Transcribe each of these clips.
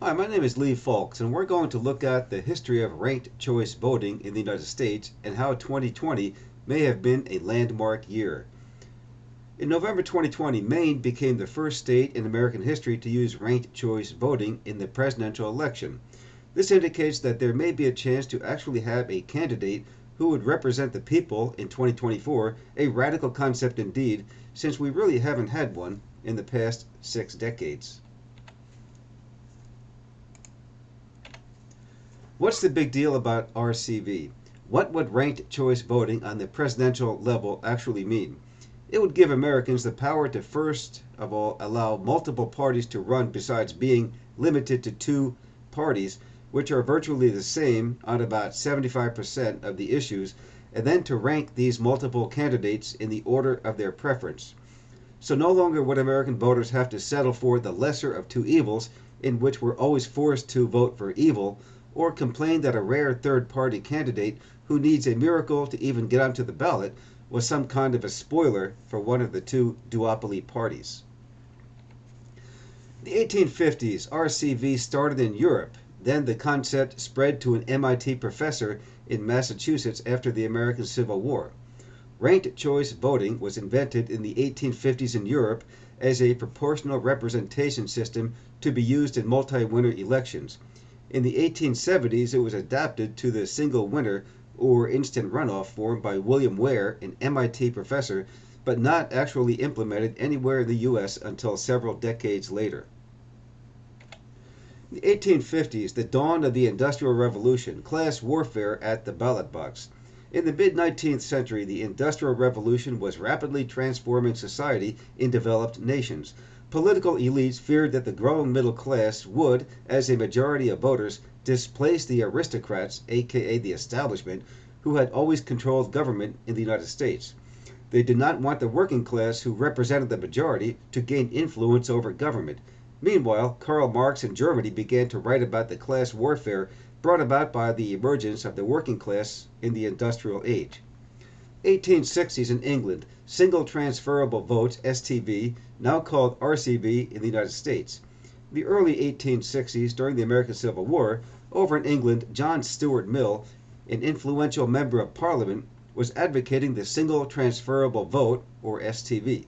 Hi, my name is Lee Falks, and we're going to look at the history of ranked choice voting in the United States and how 2020 may have been a landmark year. In November 2020, Maine became the first state in American history to use ranked choice voting in the presidential election. This indicates that there may be a chance to actually have a candidate who would represent the people in 2024, a radical concept indeed, since we really haven't had one in the past 6 decades. What's the big deal about RCV? What would ranked choice voting on the presidential level actually mean? It would give Americans the power to first of all allow multiple parties to run besides being limited to two parties, which are virtually the same on about 75% of the issues, and then to rank these multiple candidates in the order of their preference. So no longer would American voters have to settle for the lesser of two evils, in which we're always forced to vote for evil, or complain that a rare third-party candidate who needs a miracle to even get onto the ballot was some kind of a spoiler for one of the two duopoly parties. In the 1850s, RCV started in Europe. Then the concept spread to an MIT professor in Massachusetts after the American Civil War. Ranked choice voting was invented in the 1850s in Europe as a proportional representation system to be used in multi-winner elections. In the 1870s, it was adapted to the single winner or instant runoff form by William Ware, an MIT professor, but not actually implemented anywhere in the US until several decades later. In the 1850s, the dawn of the Industrial Revolution, class warfare at the ballot box. In the mid-19th century, the Industrial Revolution was rapidly transforming society in developed nations. Political elites feared that the growing middle class would, as a majority of voters, displace the aristocrats, aka the establishment, who had always controlled government in the United States. They did not want the working class, who represented the majority, to gain influence over government. Meanwhile, Karl Marx in Germany began to write about the class warfare brought about by the emergence of the working class in the industrial age. 1860s in England, single transferable votes, STV, now called RCV in the United States. In the early 1860s, during the American Civil War, over in England, John Stuart Mill, an influential member of Parliament, was advocating the single transferable vote, or STV.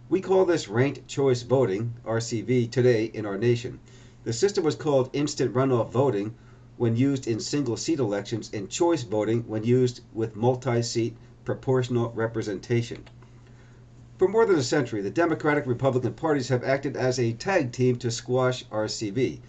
We call this ranked choice voting, RCV, today in our nation. The system was called instant runoff voting when used in single-seat elections and choice voting when used with multi-seat proportional representation. For more than a century, the Democratic Republican parties have acted as a tag team to squash RCV.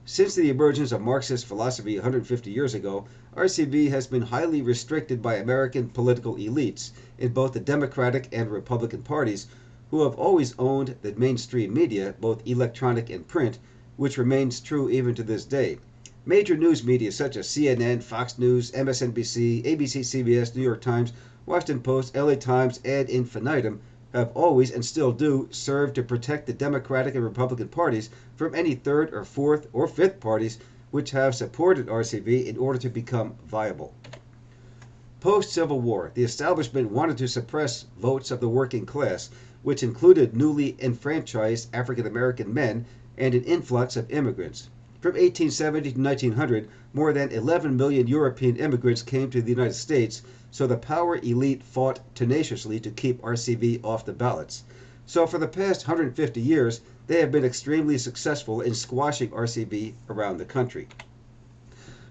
Since the emergence of Marxist philosophy 150 years ago, RCV has been highly restricted by American political elites in both the Democratic and Republican parties, who have always owned the mainstream media, both electronic and print, which remains true even to this day. Major news media such as CNN, Fox News, MSNBC, ABC, CBS, New York Times, Washington Post, LA Times, ad infinitum have always and still do serve to protect the Democratic and Republican parties from any third or fourth or fifth parties which have supported RCV in order to become viable. Post-Civil War, the establishment wanted to suppress votes of the working class, which included newly enfranchised African American men and an influx of immigrants. From 1870 to 1900, more than 11 million European immigrants came to the United States, so the power elite fought tenaciously to keep RCV off the ballots. So for the past 150 years, they have been extremely successful in squashing RCV around the country.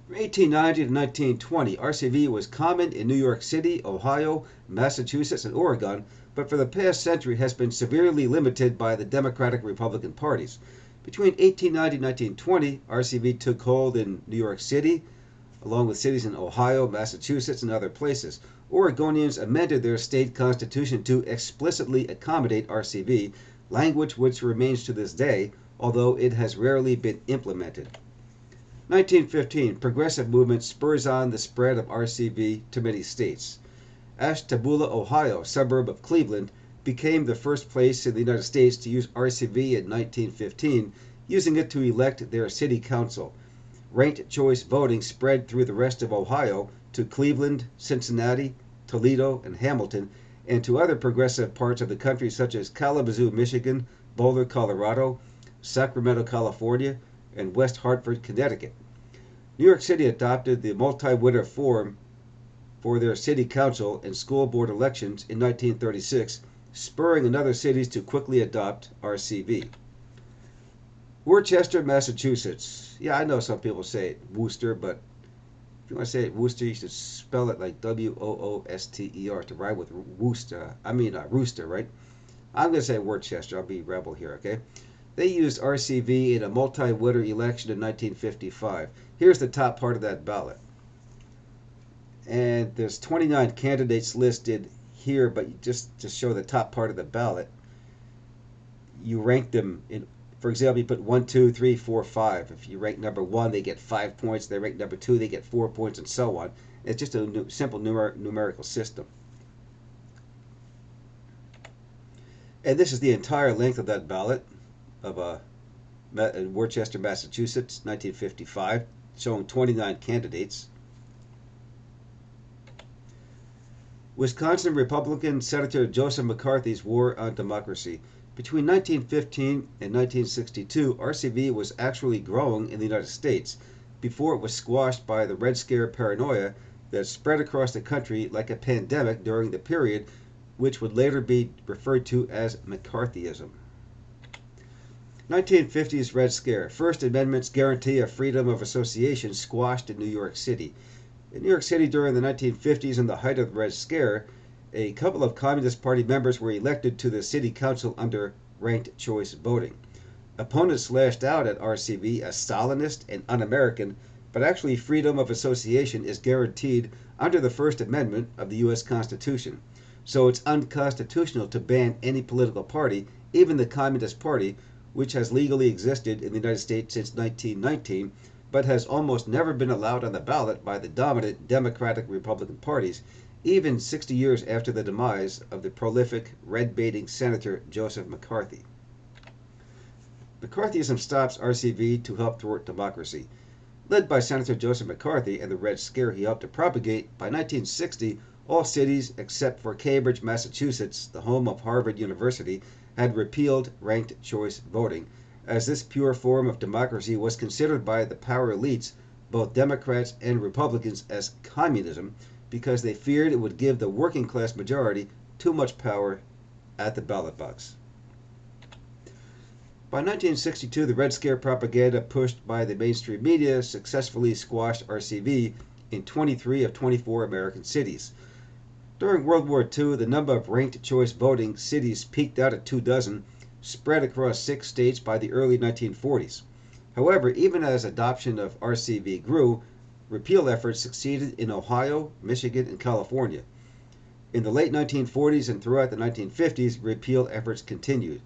From 1890 to 1920, RCV was common in New York City, Ohio, Massachusetts, and Oregon, but for the past century has been severely limited by the Democratic-Republican parties. Between 1890 and 1920, RCV took hold in New York City, along with cities in Ohio, Massachusetts, and other places. Oregonians amended their state constitution to explicitly accommodate RCV, language which remains to this day, although it has rarely been implemented. 1915, progressive movement spurs on the spread of RCV to many states. Ashtabula, Ohio, suburb of Cleveland, became the first place in the United States to use RCV in 1915, using it to elect their city council. Ranked choice voting spread through the rest of Ohio to Cleveland, Cincinnati, Toledo, and Hamilton, and to other progressive parts of the country such as Kalamazoo, Michigan, Boulder, Colorado, Sacramento, California, and West Hartford, Connecticut. New York City adopted the multi-winner form for their city council and school board elections in 1936, spurring other cities to quickly adopt RCV. Worcester, Massachusetts. Yeah, I know some people say it Worcester, but if you want to say it Worcester, you should spell it like Wooster to rhyme with Worcester. Rooster, right? I'm going to say Worcester. I'll be rebel here, okay? They used RCV in a multi-winner election in 1955. Here's the top part of that ballot. And there's 29 candidates listed here, but just to show the top part of the ballot, you rank them in. For example, you put 1, 2, 3, 4, 5. If you rank number 1, they get 5 points. They rank number 2, they get 4 points, and so on. It's just a simple numerical system. And this is the entire length of that ballot of in Worcester, Massachusetts, 1955, showing 29 candidates. Wisconsin Republican Senator Joseph McCarthy's War on Democracy. Between 1915 and 1962, RCV was actually growing in the United States before it was squashed by the Red Scare paranoia that spread across the country like a pandemic during the period which would later be referred to as McCarthyism. 1950s Red Scare. First Amendment's guarantee of freedom of association squashed in New York City. In New York City during the 1950s and the height of the Red Scare, a couple of Communist Party members were elected to the city council under ranked choice voting. Opponents lashed out at RCV as Stalinist and un-American, but actually freedom of association is guaranteed under the First Amendment of the U.S. Constitution. So it's unconstitutional to ban any political party, even the Communist Party, which has legally existed in the United States since 1919, but has almost never been allowed on the ballot by the dominant Democratic Republican parties, even 60 years after the demise of the prolific red-baiting Senator Joseph McCarthy. McCarthyism stops RCV to help thwart democracy. Led by Senator Joseph McCarthy and the Red Scare he helped to propagate, by 1960, all cities except for Cambridge, Massachusetts, the home of Harvard University, had repealed ranked choice voting, as this pure form of democracy was considered by the power elites, both Democrats and Republicans, as communism, because they feared it would give the working class majority too much power at the ballot box. By 1962, the Red Scare propaganda pushed by the mainstream media successfully squashed RCV in 23 of 24 American cities. During World War II, the number of ranked choice voting cities peaked out at 24, spread across 6 states by the early 1940s. However, even as adoption of RCV grew, repeal efforts succeeded in Ohio, Michigan, and California. In the late 1940s and throughout the 1950s, repeal efforts continued.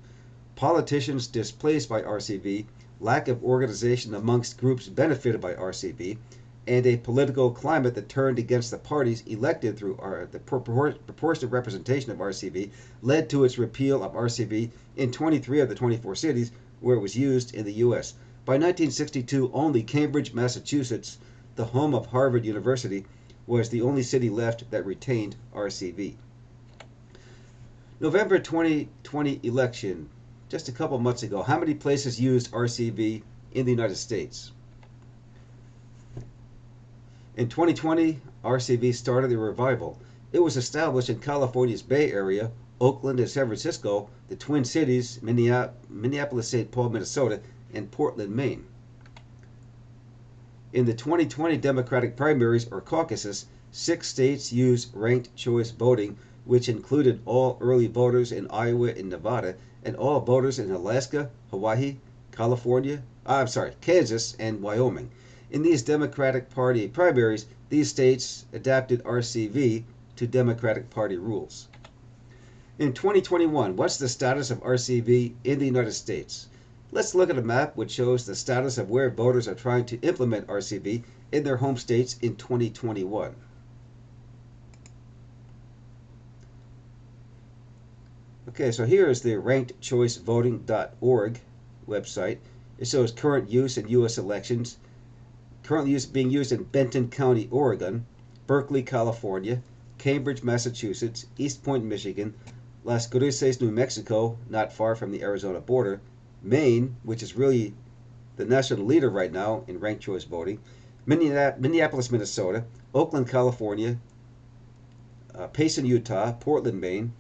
Politicians displaced by RCV, lack of organization amongst groups benefited by RCV, and a political climate that turned against the parties elected through the proportionate representation of RCV led to its repeal of RCV in 23 of the 24 cities where it was used in the U.S. By 1962, only Cambridge, Massachusetts, the home of Harvard University, was the only city left that retained RCV. November 2020 election, just a couple months ago. How many places used RCV in the United States? In 2020, RCV started a revival. It was established in California's Bay Area, Oakland and San Francisco, the Twin Cities, Minneapolis, St. Paul, Minnesota, and Portland, Maine. In the 2020 Democratic primaries or caucuses, 6 states used ranked choice voting, which included all early voters in Iowa and Nevada, and all voters in Alaska, Hawaii, Kansas, and Wyoming. In these Democratic Party primaries, these states adapted RCV to Democratic Party rules. In 2021, what's the status of RCV in the United States? Let's look at a map which shows the status of where voters are trying to implement RCV in their home states in 2021. Okay, so here is the rankedchoicevoting.org website. It shows current use in U.S. elections. Currently being used in Benton County, Oregon, Berkeley, California, Cambridge, Massachusetts, East Point, Michigan, Las Cruces, New Mexico, not far from the Arizona border, Maine, which is really the national leader right now in ranked choice voting. Minneapolis, Minnesota, Oakland, California, Payson, Utah, Portland, Maine,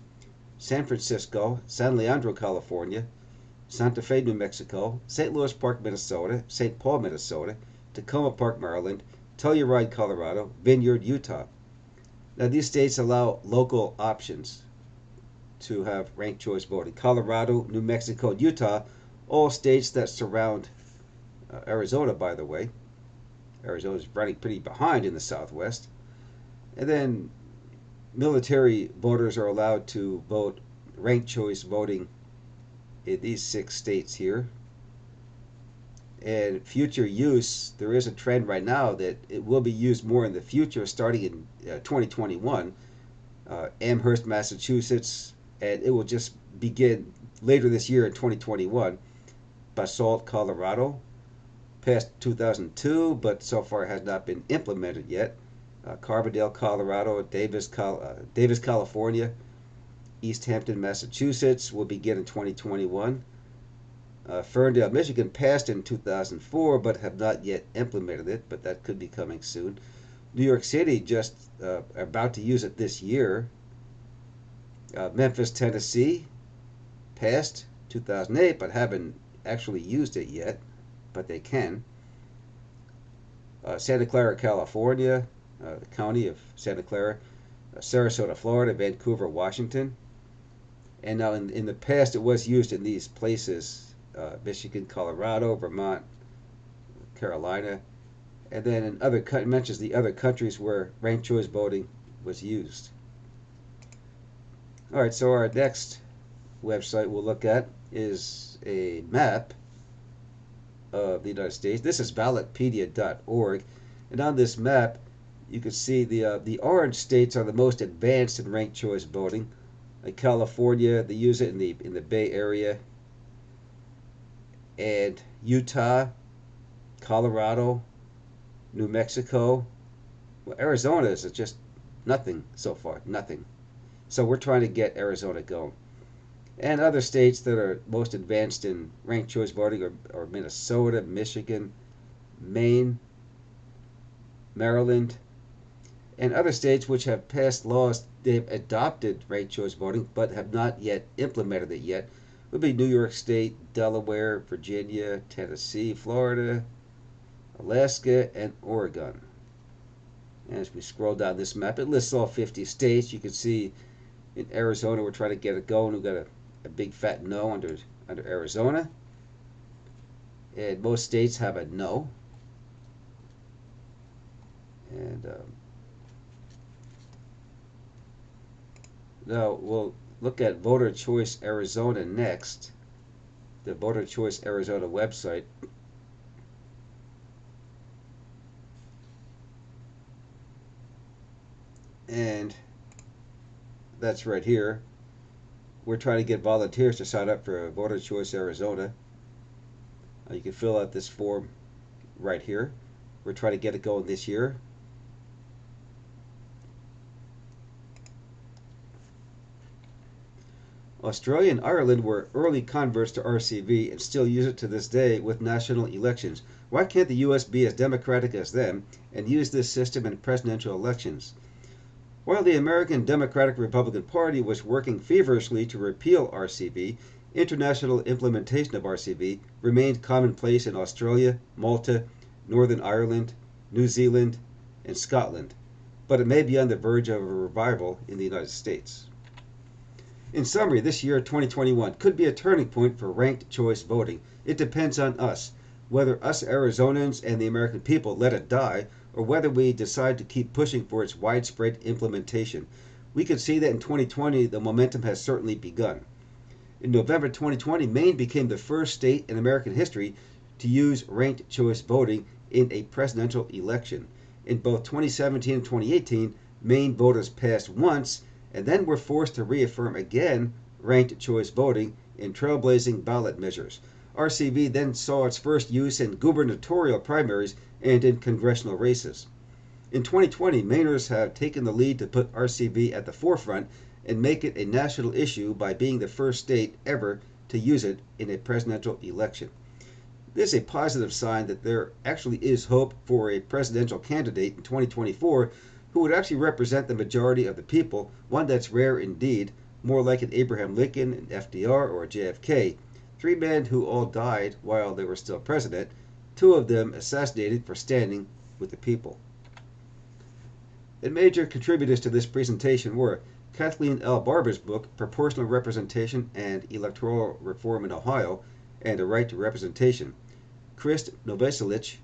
San Francisco, San Leandro, California, Santa Fe, New Mexico, St. Louis Park, Minnesota, St. Paul, Minnesota, Tacoma Park, Maryland, Telluride, Colorado, Vineyard, Utah. Now, these states allow local options to have ranked choice voting. Colorado, New Mexico, and Utah, all states that surround Arizona, by the way. Arizona is running pretty behind in the Southwest. And then military voters are allowed to vote ranked choice voting in these 6 states here. And future use, there is a trend right now that it will be used more in the future, starting in 2021. Amherst, Massachusetts, and it will just begin later this year in 2021. Basalt, Colorado, passed 2002, but so far has not been implemented yet. Carbondale, Colorado, Davis, California, East Hampton, Massachusetts will begin in 2021. Ferndale, Michigan passed in 2004, but have not yet implemented it, but that could be coming soon. New York City just about to use it this year. Memphis, Tennessee passed 2008, but haven't actually used it yet, but they can. Santa Clara, California, the county of Santa Clara, Sarasota, Florida, Vancouver, Washington. And now in the past it was used in these places, Michigan, Colorado, Vermont, Carolina, and then in other mentions the other countries where ranked choice voting was used. All right, so our next website we'll look at is a map of the United States. This is ballotpedia.org, and on this map you can see the orange states are the most advanced in ranked choice voting. Like California, they use it in the Bay Area, and Utah, Colorado, New Mexico. Well, Arizona is just nothing so far, nothing. So we're trying to get Arizona going. And other states that are most advanced in ranked choice voting are Minnesota, Michigan, Maine, Maryland, and other states which have passed laws. They've adopted ranked choice voting but have not yet implemented it yet. Would be New York State, Delaware, Virginia, Tennessee, Florida, Alaska, and Oregon. And as we scroll down this map, it lists all 50 states. You can see in Arizona we're trying to get it going. We've got a big fat no under Arizona. And most states have a no. And now we'll look at Voter Choice Arizona next, the Voter Choice Arizona website. And that's right here. We're trying to get volunteers to sign up for Voter Choice Arizona. You can fill out this form right here. We're trying to get it going this year. Australia and Ireland were early converts to RCV and still use it to this day with national elections. Why can't the U.S. be as democratic as them and use this system in presidential elections? While the American Democratic Republican Party was working feverishly to repeal RCV, international implementation of RCV remained commonplace in Australia, Malta, Northern Ireland, New Zealand, and Scotland, but it may be on the verge of a revival in the United States. In summary, this year, 2021, could be a turning point for ranked choice voting. It depends on us, whether us Arizonans and the American people let it die, or whether we decide to keep pushing for its widespread implementation. We can see that in 2020, the momentum has certainly begun. In November 2020, Maine became the first state in American history to use ranked choice voting in a presidential election. In both 2017 and 2018, Maine voters passed once and then were forced to reaffirm again ranked choice voting in trailblazing ballot measures. RCV then saw its first use in gubernatorial primaries and in congressional races. In 2020, Mainers have taken the lead to put RCV at the forefront and make it a national issue by being the first state ever to use it in a presidential election. This is a positive sign that there actually is hope for a presidential candidate in 2024 who would actually represent the majority of the people, one that's rare indeed, more like an Abraham Lincoln, an FDR, or a JFK. Three men who all died while they were still president, two of them assassinated for standing with the people. And major contributors to this presentation were Kathleen L. Barber's book, Proportional Representation and Electoral Reform in Ohio, and A Right to Representation. Chris Novoselic,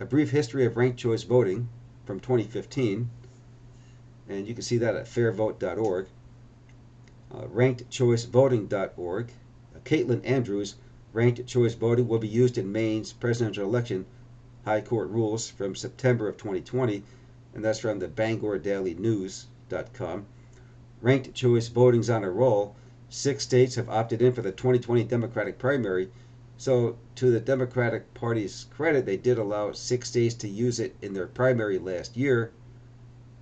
A Brief History of Ranked Choice Voting, from 2015, and you can see that at fairvote.org. RankedChoiceVoting.org. Caitlin Andrews, Ranked Choice Voting will be used in Maine's presidential election, High Court Rules, from September of 2020, and that's from the BangorDailyNews.com. Ranked Choice Voting's on a roll. 6 states have opted in for the 2020 Democratic primary. So, to the Democratic Party's credit, they did allow 6 states to use it in their primary last year.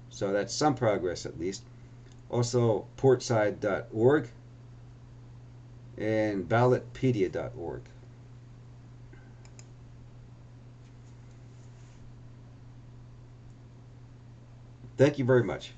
So, that's some progress at least. Also, portside.org and ballotpedia.org. Thank you very much.